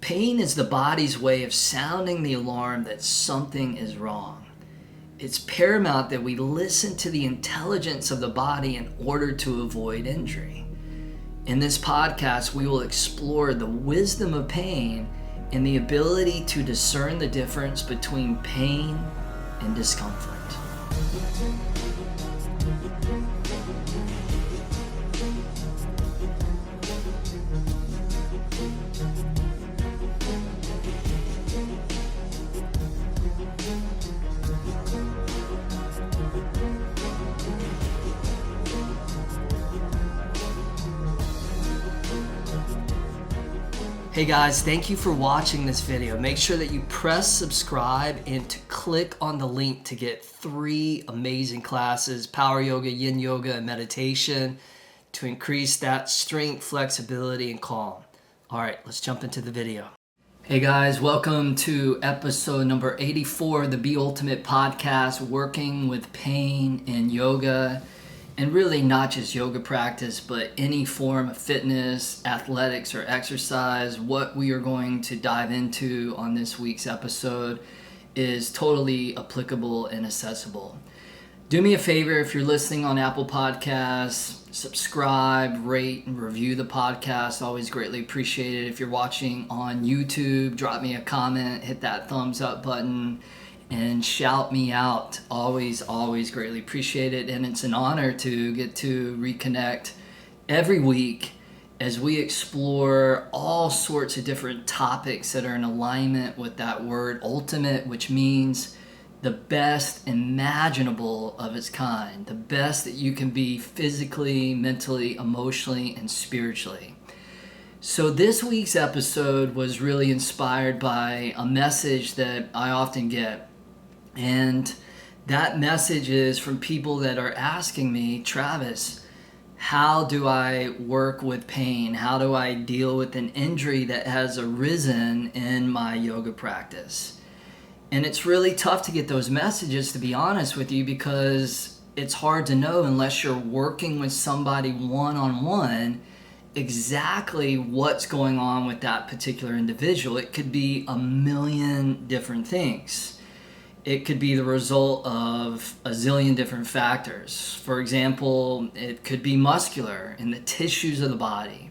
Pain is the body's way of sounding the alarm that something is wrong. It's paramount that we listen to the intelligence of the body in order to avoid injury. In this podcast, we will explore the wisdom of pain and the ability to discern the difference between pain and discomfort. Hey guys, thank you for watching this video. Make sure that you press subscribe and to click on the link to get 3 amazing classes, power yoga, yin yoga, and meditation to increase that strength, flexibility, and calm. All right, let's jump into the video. Hey guys, welcome to episode number 84 of the Be Ultimate podcast, working with pain and yoga. And really not just yoga practice, but any form of fitness, athletics, or exercise. What we are going to dive into on this week's episode is totally applicable and accessible. Do me a favor, if you're listening on Apple Podcasts, subscribe, rate, and review the podcast. Always greatly appreciated. If you're watching on YouTube, drop me a comment, hit that thumbs up button, and shout me out. Always greatly appreciate it. And it's an honor to get to reconnect every week as we explore all sorts of different topics that are in alignment with that word ultimate, which means the best imaginable of its kind, the best that you can be physically, mentally, emotionally, and spiritually. So this week's episode was really inspired by a message that I often get. And that message is from people that are asking me, Travis, how do I work with pain? How do I deal with an injury that has arisen in my yoga practice? And it's really tough to get those messages, to be honest with you, because it's hard to know unless you're working with somebody one-on-one exactly what's going on with that particular individual. It could be a million different things. It could be the result of a zillion different factors. For example, it could be muscular in the tissues of the body,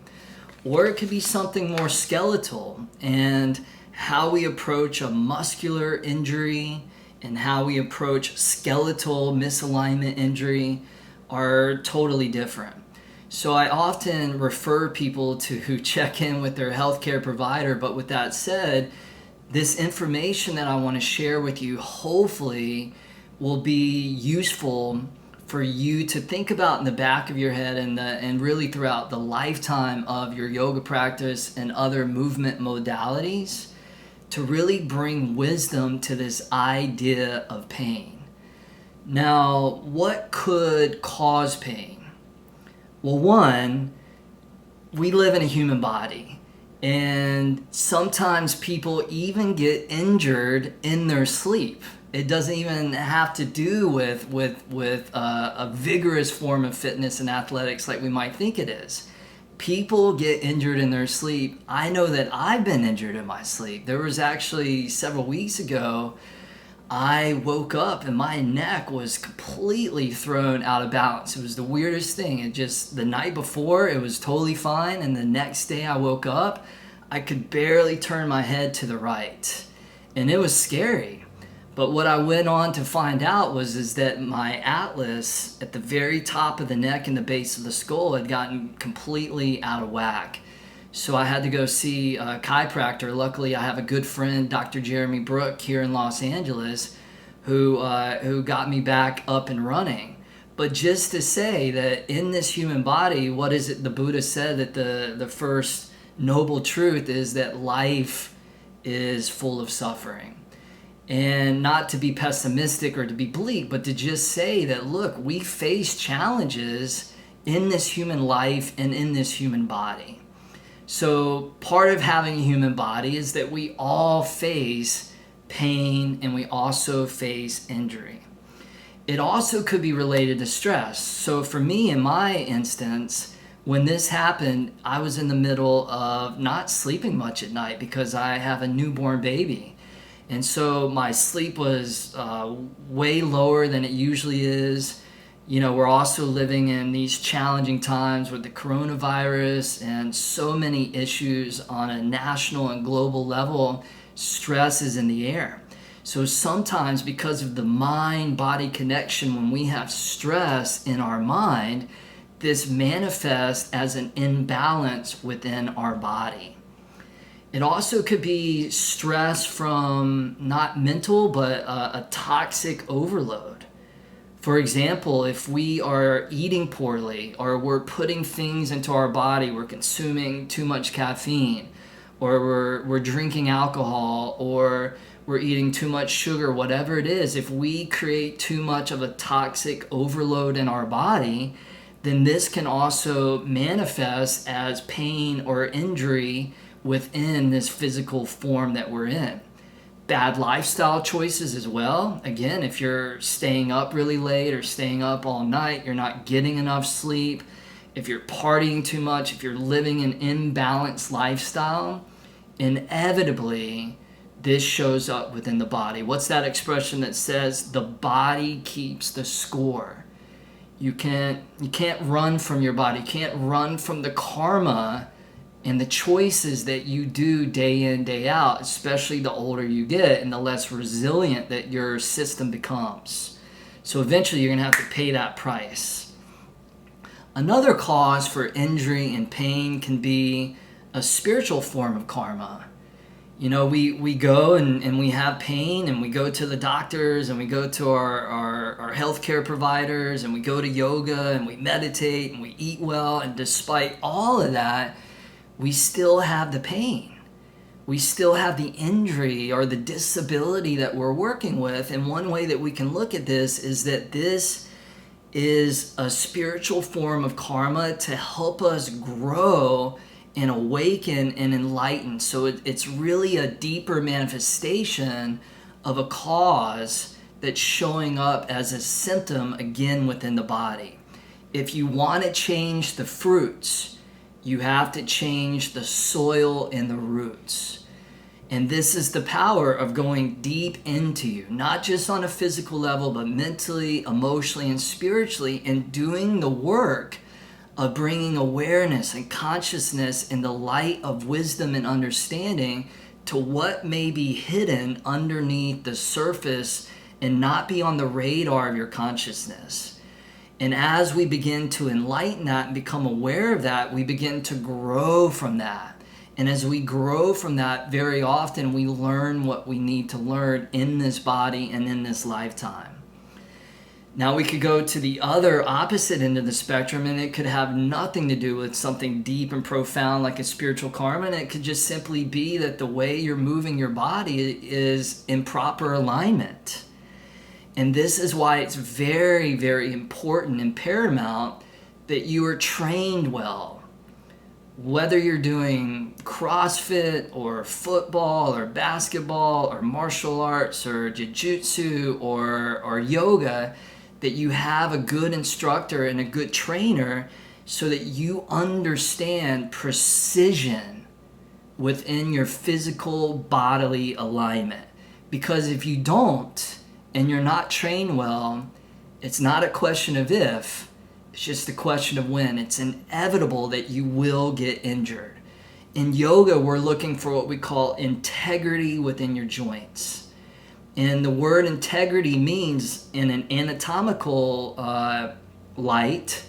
or it could be something more skeletal, and how we approach a muscular injury and how we approach skeletal misalignment injury are totally different. So I often refer people to check in with their healthcare provider, but with that said, this information that I want to share with you hopefully will be useful for you to think about in the back of your head and really throughout the lifetime of your yoga practice and other movement modalities to really bring wisdom to this idea of pain. Now, what could cause pain? Well, one, we live in a human body. And sometimes people even get injured in their sleep. It doesn't even have to do with a vigorous form of fitness and athletics like we might think it is. People get injured in their sleep. I know that I've been injured in my sleep. There was actually several weeks ago, I woke up and my neck was completely thrown out of balance. It was the weirdest thing. The night before, it was totally fine. And the next day I woke up, I could barely turn my head to the right. And it was scary. But what I went on to find out was that my atlas at the very top of the neck and the base of the skull had gotten completely out of whack. So I had to go see a chiropractor. Luckily, I have a good friend, Dr. Jeremy Brook, here in Los Angeles, who got me back up and running. But just to say that in this human body, what is it the Buddha said, that the first noble truth is that life is full of suffering. And not to be pessimistic or to be bleak, but to just say that, look, we face challenges in this human life and in this human body. So part of having a human body is that we all face pain and we also face injury. It also could be related to stress. So for me, in my instance, When this happened, I was in the middle of not sleeping much at night because I have a newborn baby. And so my sleep was way lower than it usually is. You know, we're also living in these challenging times with the coronavirus and so many issues on a national and global level. Stress is in the air. So sometimes, because of the mind-body connection, when we have stress in our mind, this manifests as an imbalance within our body. It also could be stress from not mental, but a toxic overload. For example, if we are eating poorly, or we're putting things into our body, we're consuming too much caffeine, or we're drinking alcohol, or we're eating too much sugar, whatever it is, if we create too much of a toxic overload in our body, then this can also manifest as pain or injury within this physical form that we're in. Bad lifestyle choices as well. Again, if you're staying up really late or staying up all night, you're not getting enough sleep, if you're partying too much, if you're living an imbalanced lifestyle, inevitably this shows up within the body. What's that expression that says the body keeps the score? You can't run from your body. You can't run from the karma and the choices that you do day in, day out, especially the older you get and the less resilient that your system becomes. So eventually you're gonna have to pay that price. Another cause for injury and pain can be a spiritual form of karma. You know, we go and we have pain, and we go to the doctors, and we go to our healthcare providers, and we go to yoga, and we meditate, and we eat well, and despite all of that, we still have the pain. We still have the injury or the disability that we're working with. And one way that we can look at this is that this is a spiritual form of karma to help us grow and awaken and enlighten. So it's really a deeper manifestation of a cause that's showing up as a symptom again within the body. If you want to change the fruits, you have to change the soil and the roots. And this is the power of going deep into you, not just on a physical level, but mentally, emotionally, and spiritually, and doing the work of bringing awareness and consciousness in the light of wisdom and understanding to what may be hidden underneath the surface and not be on the radar of your consciousness. And as we begin to enlighten that and become aware of that, we begin to grow from that. And as we grow from that, very often we learn what we need to learn in this body and in this lifetime. Now we could go to the other opposite end of the spectrum, and it could have nothing to do with something deep and profound like a spiritual karma, and it could just simply be that the way you're moving your body is in proper alignment. And this is why it's very, very important and paramount that you are trained well. Whether you're doing CrossFit or football or basketball or martial arts or jiu-jitsu or yoga, that you have a good instructor and a good trainer so that you understand precision within your physical bodily alignment. Because if you don't and you're not trained well, it's not a question of if, it's just a question of when. It's inevitable that you will get injured. In yoga, we're looking for what we call integrity within your joints. And the word integrity means, in an anatomical light,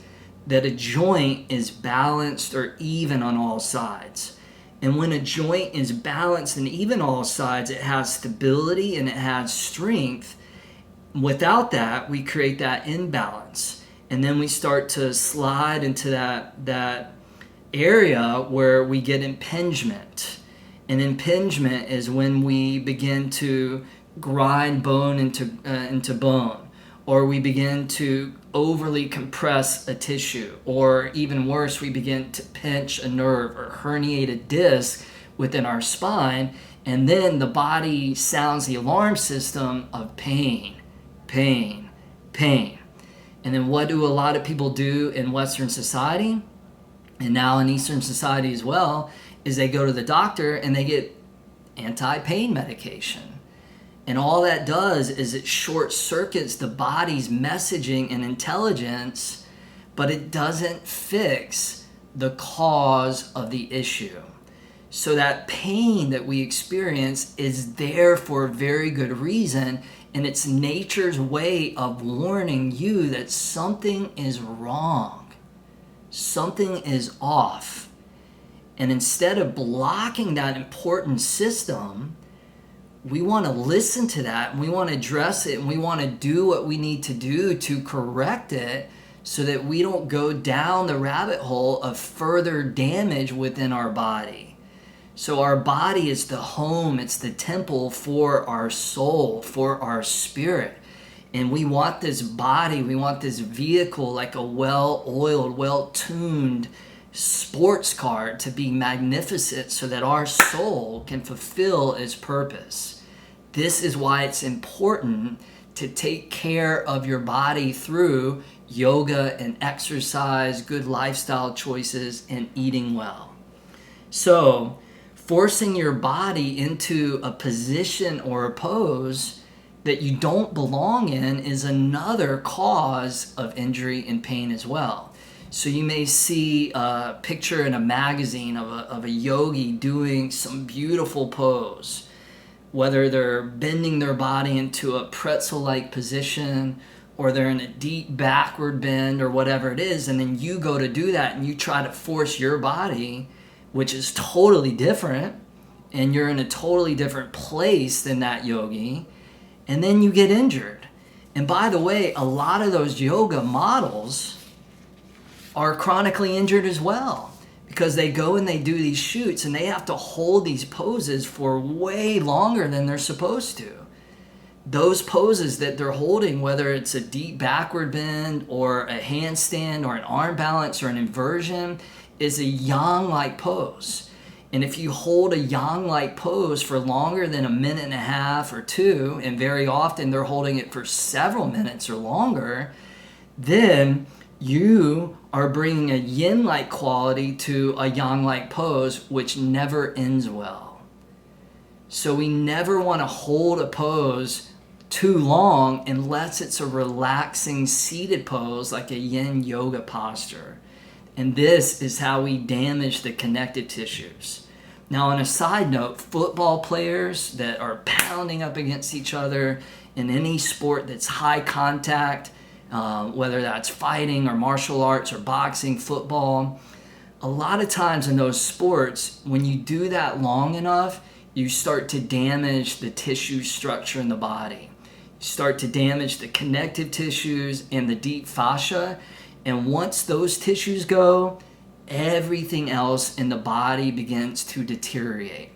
that a joint is balanced or even on all sides. And when a joint is balanced and even on all sides, it has stability and it has strength. Without that, we create that imbalance. And then we start to slide into that area where we get impingement. And impingement is when we begin to grind bone into bone, or we begin to overly compress a tissue, or even worse, we begin to pinch a nerve or herniate a disc within our spine, and then the body sounds the alarm system of pain, pain, pain. And then what do a lot of people do in Western society? and now in Eastern society as well, is they go to the doctor and they get anti-pain medication. And all that does is it short circuits the body's messaging and intelligence, but it doesn't fix the cause of the issue. So that pain that we experience is there for a very good reason, and it's nature's way of warning you that something is wrong. Something is off. And instead of blocking that important system, we want to listen to that, and we want to address it, and we want to do what we need to do to correct it so that we don't go down the rabbit hole of further damage within our body. So our body is the home, it's the temple for our soul, for our spirit. And we want this body, we want this vehicle like a well-oiled, well-tuned sports car to be magnificent so that our soul can fulfill its purpose. This is why it's important to take care of your body through yoga and exercise, good lifestyle choices, and eating well. So, forcing your body into a position or a pose that you don't belong in is another cause of injury and pain as well. So you may see a picture in a magazine of a yogi doing some beautiful pose, whether they're bending their body into a pretzel-like position or they're in a deep backward bend or whatever it is, and then you go to do that and you try to force your body, which is totally different, and you're in a totally different place than that yogi, and then you get injured. And by the way, a lot of those yoga models are chronically injured as well, because they go and they do these shoots and they have to hold these poses for way longer than they're supposed to. Those poses that they're holding, whether it's a deep backward bend or a handstand or an arm balance or an inversion, is a yang-like pose. And if you hold a yang-like pose for longer than a minute and a half or two, and very often they're holding it for several minutes or longer, then you are bringing a yin-like quality to a yang-like pose, which never ends well. So we never want to hold a pose too long unless it's a relaxing seated pose like a yin yoga posture. And this is how we damage the connective tissues. Now, on a side note, football players that are pounding up against each other in any sport that's high contact, whether that's fighting or martial arts or boxing, football, a lot of times in those sports, when you do that long enough, you start to damage the tissue structure in the body. You start to damage the connective tissues and the deep fascia. And once those tissues go, everything else in the body begins to deteriorate.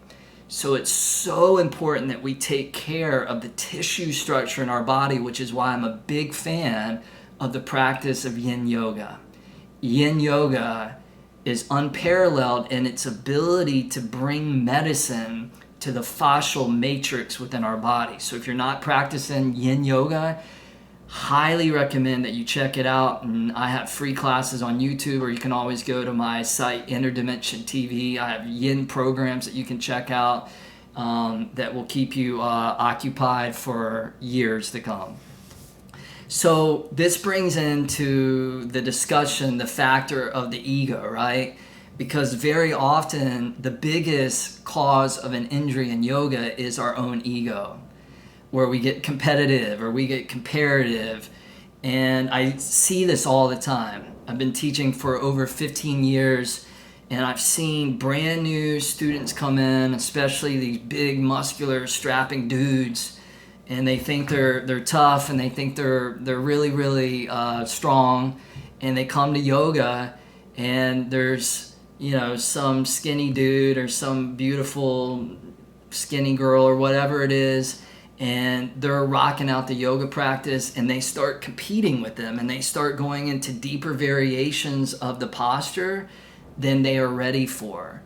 So it's so important that we take care of the tissue structure in our body, which is why I'm a big fan of the practice of yin yoga. Yin yoga is unparalleled in its ability to bring medicine to the fascial matrix within our body. So if you're not practicing yin yoga, highly recommend that you check it out. And I have free classes on YouTube, or you can always go to my site, Interdimension TV. I have yin programs that you can check out that will keep you occupied for years to come. So this brings into the discussion the factor of the ego, right? Because very often the biggest cause of an injury in yoga is our own ego, where we get competitive or we get comparative. And I see this all the time. I've been teaching for over 15 years, and I've seen brand new students come in, especially these big, muscular, strapping dudes, and they think they're tough, and they think they're really, really strong, and they come to yoga, and there's, you know, some skinny dude or some beautiful skinny girl or whatever it is, and they're rocking out the yoga practice, and they start competing with them, and they start going into deeper variations of the posture than they are ready for.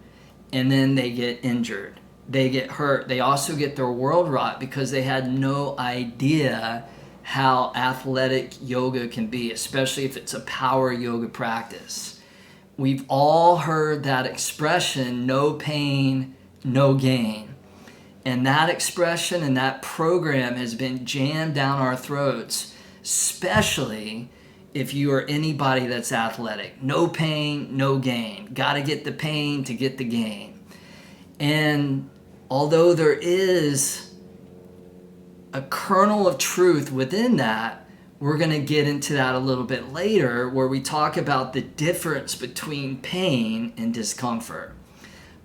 And then they get injured. They get hurt. They also get their world rot because they had no idea how athletic yoga can be, especially if it's a power yoga practice. We've all heard that expression, no pain, no gain. And that expression and that program has been jammed down our throats, especially if you are anybody that's athletic. No pain, no gain. Got to get the pain to get the gain. And although there is a kernel of truth within that, we're going to get into that a little bit later, where we talk about the difference between pain and discomfort.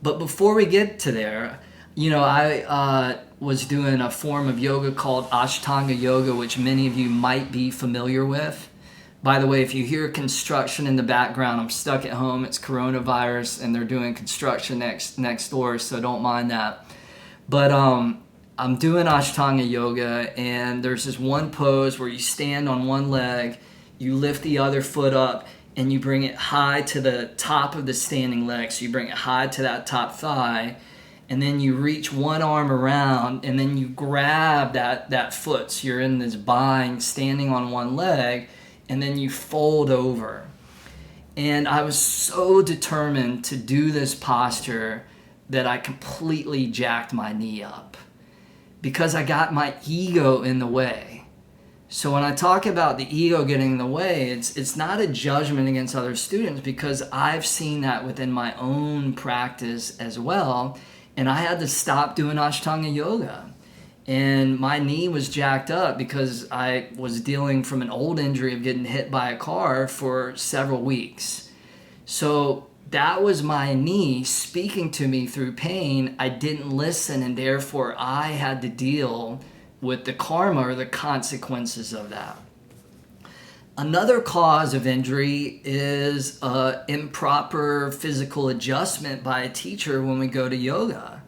But before we get to there, I was doing a form of yoga called Ashtanga yoga, which many of you might be familiar with. By the way, if you hear construction in the background, I'm stuck at home. It's coronavirus, and they're doing construction next door, so don't mind that. But I'm doing Ashtanga yoga, and there's this one pose where you stand on one leg, you lift the other foot up, and you bring it high to the top of the standing leg. So you bring it high to that top thigh, and then you reach one arm around, and then you grab that foot. So you're in this bind, standing on one leg, and then you fold over. And I was so determined to do this posture that I completely jacked my knee up, because I got my ego in the way. So when I talk about the ego getting in the way, it's not a judgment against other students, because I've seen that within my own practice as well. And I had to stop doing Ashtanga yoga. And my knee was jacked up because I was dealing from an old injury of getting hit by a car for several weeks. So that was my knee speaking to me through pain. I didn't listen, and therefore I had to deal with the karma or the consequences of that. Another cause of injury is improper physical adjustment by a teacher when we go to yoga.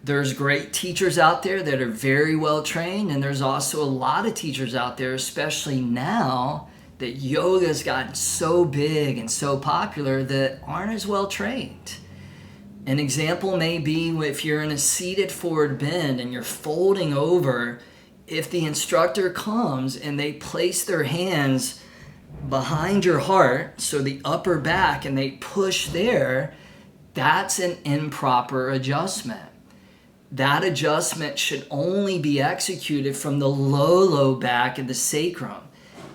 There's great teachers out there that are very well trained, and there's also a lot of teachers out there, especially now that yoga's gotten so big and so popular, that aren't as well trained. An example may be if you're in a seated forward bend and you're folding over. If the instructor comes and they place their hands behind your heart, so the upper back, and they push there, that's an improper adjustment. That adjustment should only be executed from the low back of the sacrum.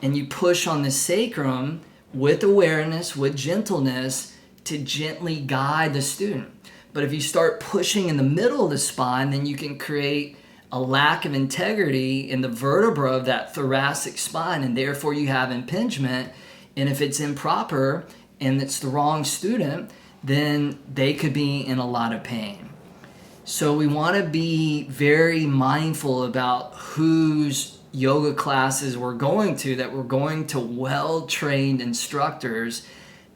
And you push on the sacrum with awareness, with gentleness, to gently guide the student. But if you start pushing in the middle of the spine, then you can create a lack of integrity in the vertebra of that thoracic spine, and therefore you have impingement. And if it's improper and it's the wrong student, then they could be in a lot of pain. So we want to be very mindful about whose yoga classes we're going to, that we're going to well-trained instructors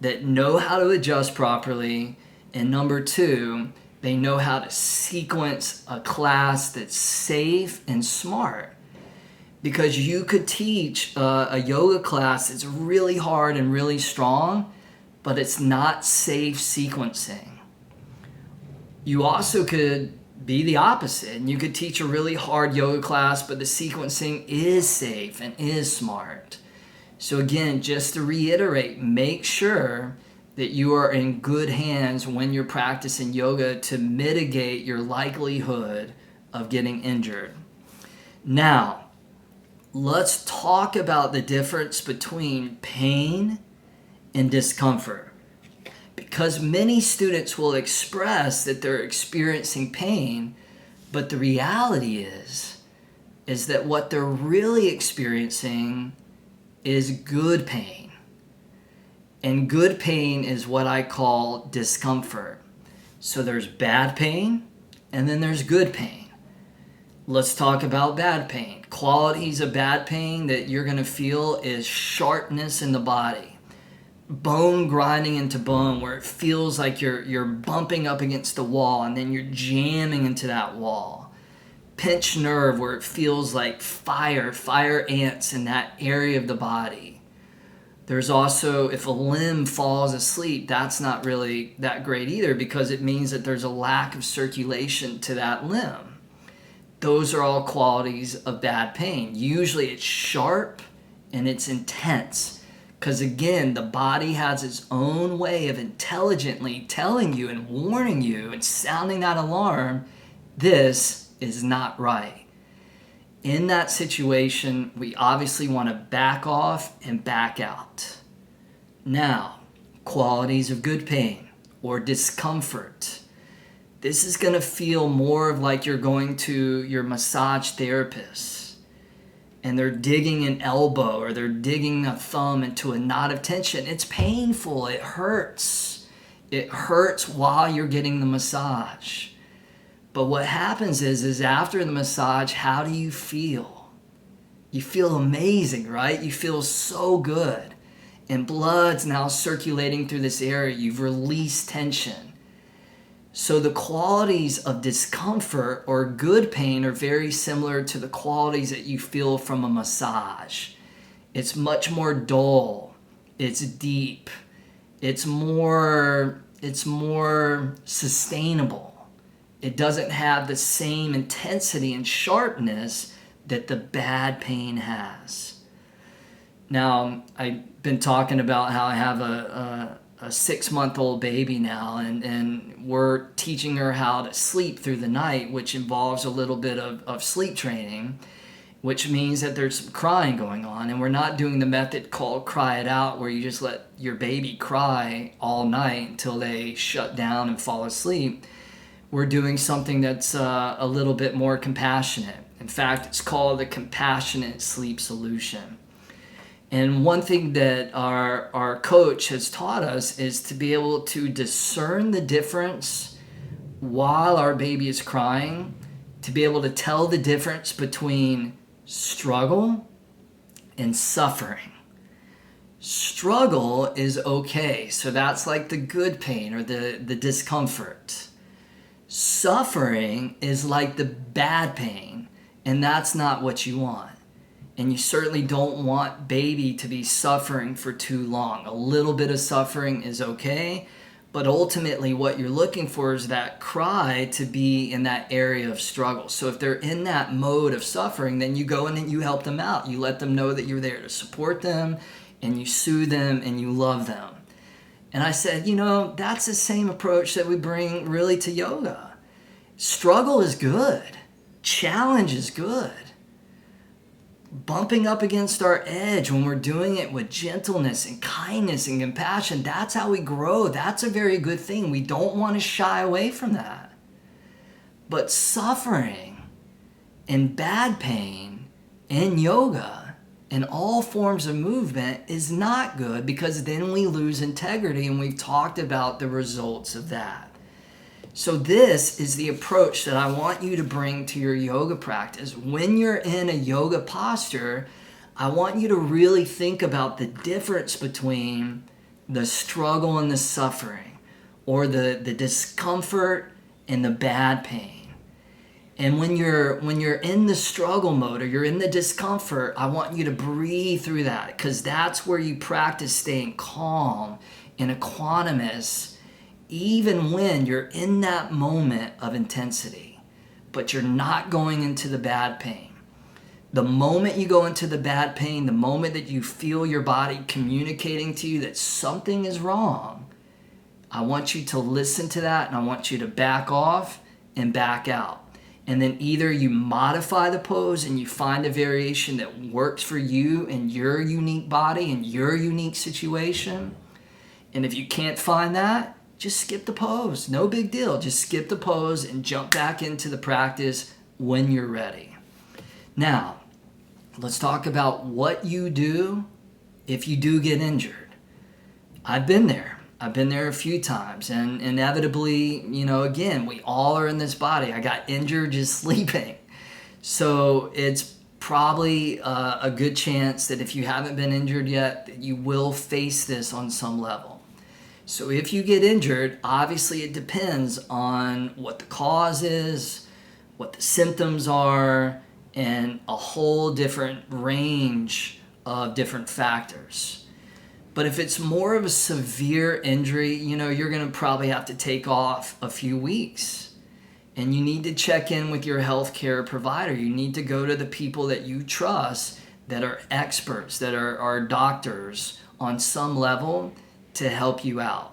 that know how to adjust properly. And number two, they know how to sequence a class that's safe and smart. Because you could teach a yoga class that's really hard and really strong, but it's not safe sequencing. You also could be the opposite, and you could teach a really hard yoga class, but the sequencing is safe and is smart. So again, just to reiterate, make sure that you are in good hands when you're practicing yoga to mitigate your likelihood of getting injured. Now, let's talk about the difference between pain and discomfort. Because many students will express that they're experiencing pain, but the reality is that what they're really experiencing is good pain. And good pain is what I call discomfort. So there's bad pain, and then there's good pain. Let's talk about bad pain. Qualities of bad pain that you're going to feel is sharpness in the body, bone grinding into bone, where it feels like you're bumping up against the wall and then you're jamming into that wall. Pinched nerve, where it feels like fire ants in that area of the body. There's also, if a limb falls asleep, that's not really that great either, because it means that there's a lack of circulation to that limb. Those are all qualities of bad pain. Usually it's sharp and it's intense, Because again, the body has its own way of intelligently telling you and warning you and sounding that alarm, this is not right. In that situation, we obviously want to back off and back out. Now, qualities of good pain or discomfort. This is going to feel more of like you're going to your massage therapist and they're digging an elbow or they're digging a thumb into a knot of tension. It's painful. It hurts. It hurts while you're getting the massage. But what happens is after the massage, how do you feel? You feel amazing, right? You feel so good. And blood's now circulating through this area. You've released tension. So the qualities of discomfort or good pain are very similar to the qualities that you feel from a massage. It's much more dull. It's deep. It's more sustainable. It doesn't have the same intensity and sharpness that the bad pain has. Now, I've been talking about how I have a 6-month-old baby now, and we're teaching her how to sleep through the night, which involves a little bit of sleep training, which means that there's some crying going on, and we're not doing the method called cry it out, where you just let your baby cry all night until they shut down and fall asleep. We're doing something that's a little bit more compassionate. In fact, it's called the compassionate sleep solution. And one thing that our coach has taught us is to be able to discern the difference while our baby is crying, to be able to tell the difference between struggle and suffering. Struggle is okay, so that's like the good pain or the discomfort. Suffering is like the bad pain, and that's not what you want. And you certainly don't want baby to be suffering for too long. A little bit of suffering is okay, but ultimately what you're looking for is that cry to be in that area of struggle. So if they're in that mode of suffering, then you go in and you help them out. You let them know that you're there to support them, and you soothe them, and you love them. And I said, that's the same approach that we bring really to yoga. Struggle is good. Challenge is good. Bumping up against our edge when we're doing it with gentleness and kindness and compassion, that's how we grow. That's a very good thing. We don't want to shy away from that. But suffering and bad pain in yoga and all forms of movement is not good, because then we lose integrity, and we've talked about the results of that. So this is the approach that I want you to bring to your yoga practice. When you're in a yoga posture, I want you to really think about the difference between the struggle and the suffering, or the discomfort and the bad pain. And when you're in the struggle mode or you're in the discomfort, I want you to breathe through that, because that's where you practice staying calm and equanimous, even when you're in that moment of intensity, but you're not going into the bad pain. The moment you go into the bad pain, the moment that you feel your body communicating to you that something is wrong, I want you to listen to that, and I want you to back off and back out. And then either you modify the pose and you find a variation that works for you and your unique body and your unique situation. And if you can't find that, just skip the pose. No big deal. Just skip the pose and jump back into the practice when you're ready. Now, let's talk about what you do if you do get injured. I've been there. I've been there a few times, and inevitably, again, we all are in this body. I got injured just sleeping. So it's probably a good chance that if you haven't been injured yet, that you will face this on some level. So if you get injured, obviously it depends on what the cause is, what the symptoms are, and a whole different range of different factors. But if it's more of a severe injury, you're going to probably have to take off a few weeks. And you need to check in with your healthcare provider. You need to go to the people that you trust that are experts, that are doctors, on some level to help you out.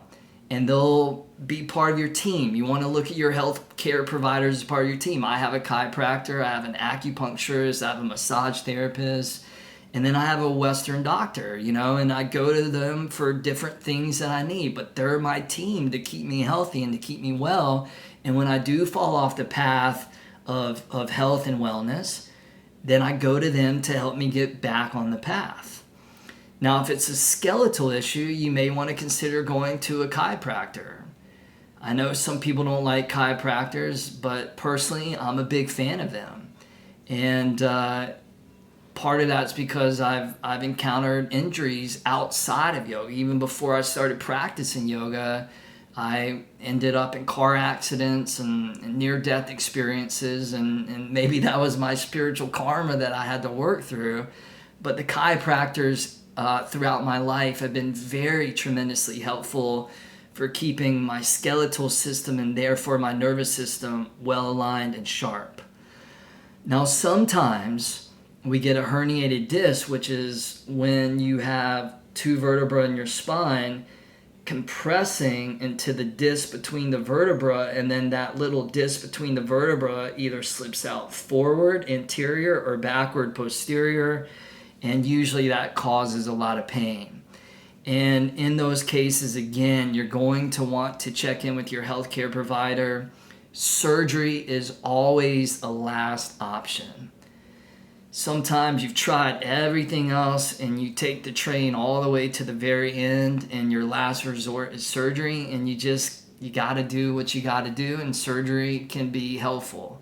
And they'll be part of your team. You want to look at your health care providers as part of your team. I have a chiropractor, I have an acupuncturist, I have a massage therapist, and then I have a Western doctor, and I go to them for different things that I need. But they're my team to keep me healthy and to keep me well. And when I do fall off the path of health and wellness, then I go to them to help me get back on the path. Now, if it's a skeletal issue, you may want to consider going to a chiropractor. I know some people don't like chiropractors, but personally, I'm a big fan of them. And part of that's because I've encountered injuries outside of yoga. Even before I started practicing yoga, I ended up in car accidents and near-death experiences, and maybe that was my spiritual karma that I had to work through. But the chiropractors throughout my life have been very tremendously helpful for keeping my skeletal system and therefore my nervous system well aligned and sharp. Now, sometimes we get a herniated disc, which is when you have two vertebrae in your spine compressing into the disc between the vertebra, and then that little disc between the vertebra either slips out forward, anterior, or backward, posterior. And usually that causes a lot of pain. And in those cases, again, you're going to want to check in with your healthcare provider. Surgery is always a last option. Sometimes you've tried everything else and you take the train all the way to the very end and your last resort is surgery, and you got to do what you got to do, and surgery can be helpful.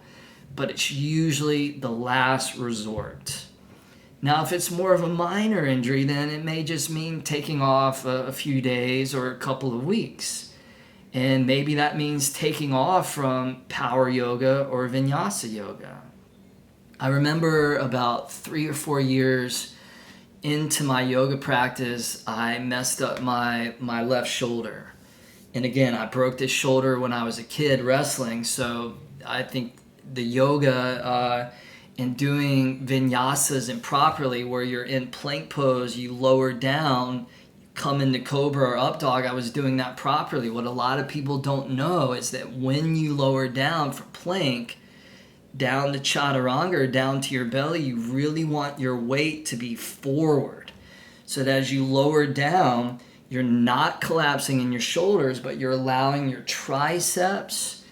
But it's usually the last resort. Now, if it's more of a minor injury, then it may just mean taking off a few days or a couple of weeks. And maybe that means taking off from power yoga or vinyasa yoga. I remember about 3 or 4 years into my yoga practice, I messed up my left shoulder. And again, I broke this shoulder when I was a kid wrestling. So I think the yoga and doing vinyasas improperly, where you're in plank pose, you lower down, come into cobra or up dog, I was doing that properly. What a lot of people don't know is that when you lower down from plank, down to chaturanga, or down to your belly, you really want your weight to be forward. So that as you lower down, you're not collapsing in your shoulders, but you're allowing your triceps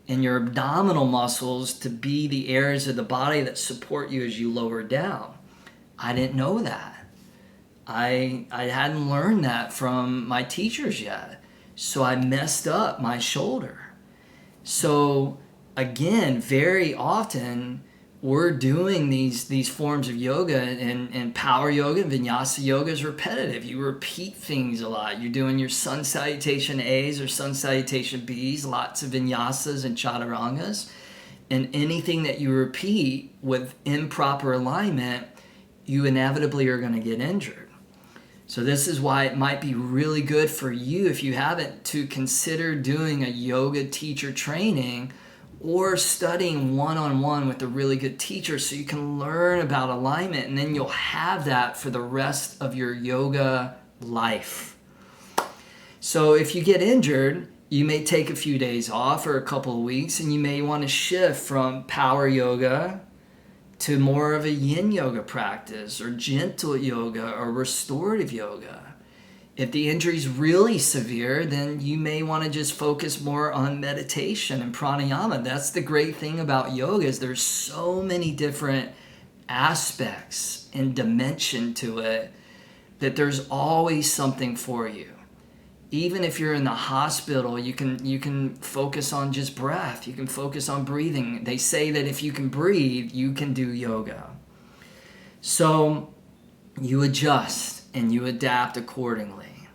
and your abdominal muscles to be the areas of the body that support you as you lower down. I didn't know that. I hadn't learned that from my teachers yet. So I messed up my shoulder. So again, very often we're doing these forms of yoga, and power yoga and vinyasa yoga is repetitive. You repeat things a lot. You're doing your sun salutation A's or sun salutation B's, lots of vinyasas and chaturangas. And anything that you repeat with improper alignment, you inevitably are going to get injured. So this is why it might be really good for you, if you haven't, to consider doing a yoga teacher training or studying one-on-one with a really good teacher so you can learn about alignment, and then you'll have that for the rest of your yoga life. So if you get injured, you may take a few days off or a couple of weeks, and you may want to shift from power yoga to more of a yin yoga practice, or gentle yoga, or restorative yoga. If the injury is really severe, then you may want to just focus more on meditation and pranayama. That's the great thing about yoga, is there's so many different aspects and dimension to it that there's always something for you. Even if you're in the hospital, you can focus on just breath. You can focus on breathing. They say that if you can breathe, you can do yoga. So you adjust and you adapt accordingly.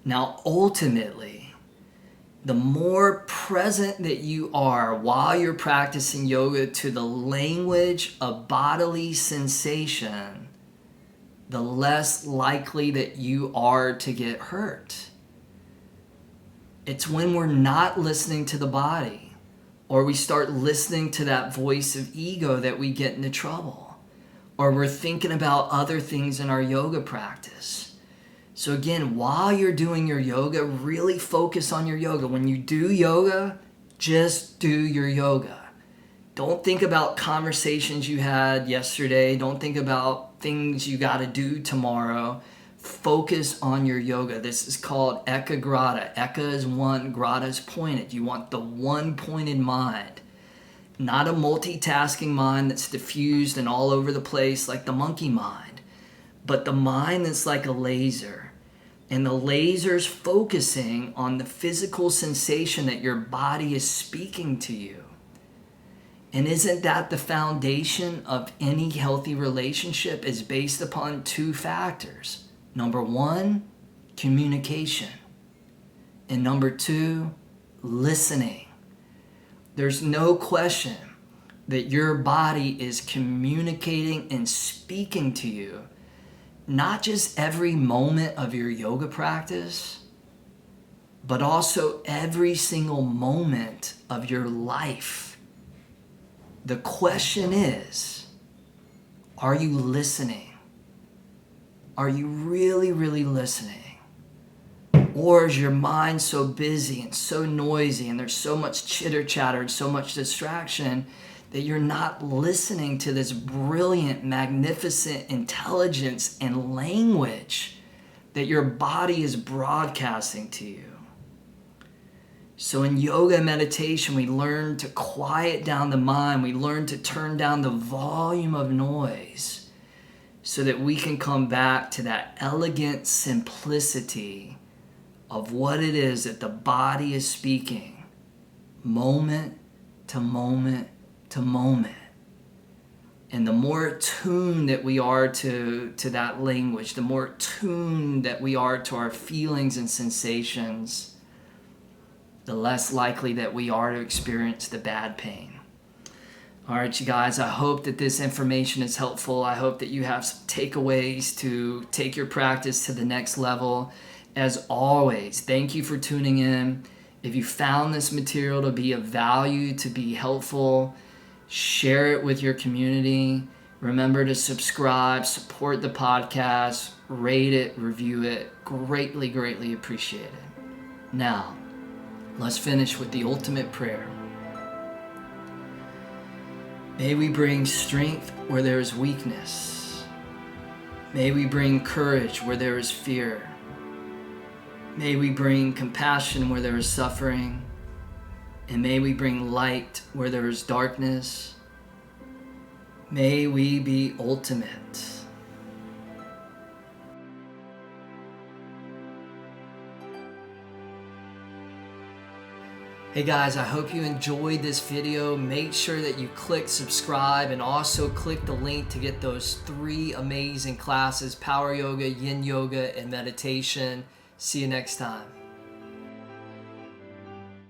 Now, ultimately, the more present that you are while you're practicing yoga to the language of bodily sensation, the less likely that you are to get hurt. It's when we're not listening to the body, or we start listening to that voice of ego, that we get into trouble, or we're thinking about other things in our yoga practice. So again, while you're doing your yoga, really focus on your yoga. When you do yoga, just do your yoga. Don't think about conversations you had yesterday. Don't think about things you got to do tomorrow. Focus on your yoga. This is called ekagrata. Eka is one, grata is pointed. You want the one pointed mind, not a multitasking mind that's diffused and all over the place like the monkey mind, but the mind that's like a laser. And the laser's focusing on the physical sensation that your body is speaking to you. And isn't that the foundation of any healthy relationship? Is based upon two factors. Number one, communication. And number two, listening. There's no question that your body is communicating and speaking to you, not just every moment of your yoga practice, but also every single moment of your life. The question is, are you listening? Are you really, really listening? Or is your mind so busy and so noisy and there's so much chitter chatter and so much distraction that you're not listening to this brilliant, magnificent intelligence and language that your body is broadcasting to you? So in yoga and meditation, we learn to quiet down the mind. We learn to turn down the volume of noise so that we can come back to that elegant simplicity of what it is that the body is speaking, moment to moment to moment. And the more attuned that we are to that language, the more attuned that we are to our feelings and sensations, the less likely that we are to experience the bad pain. All right, you guys, I hope that this information is helpful. I hope that you have some takeaways to take your practice to the next level. As always, thank you for tuning in. If you found this material to be of value, to be helpful, share it with your community. Remember to subscribe, support the podcast, rate it, review it. Greatly, greatly appreciate it. Now, let's finish with the ultimate prayer. May we bring strength where there is weakness. May we bring courage where there is fear. May we bring compassion where there is suffering. And may we bring light where there is darkness. May we be ultimate. Hey guys, I hope you enjoyed this video. Make sure that you click subscribe and also click the link to get those 3 amazing classes: power yoga, yin yoga, and meditation. See you next time.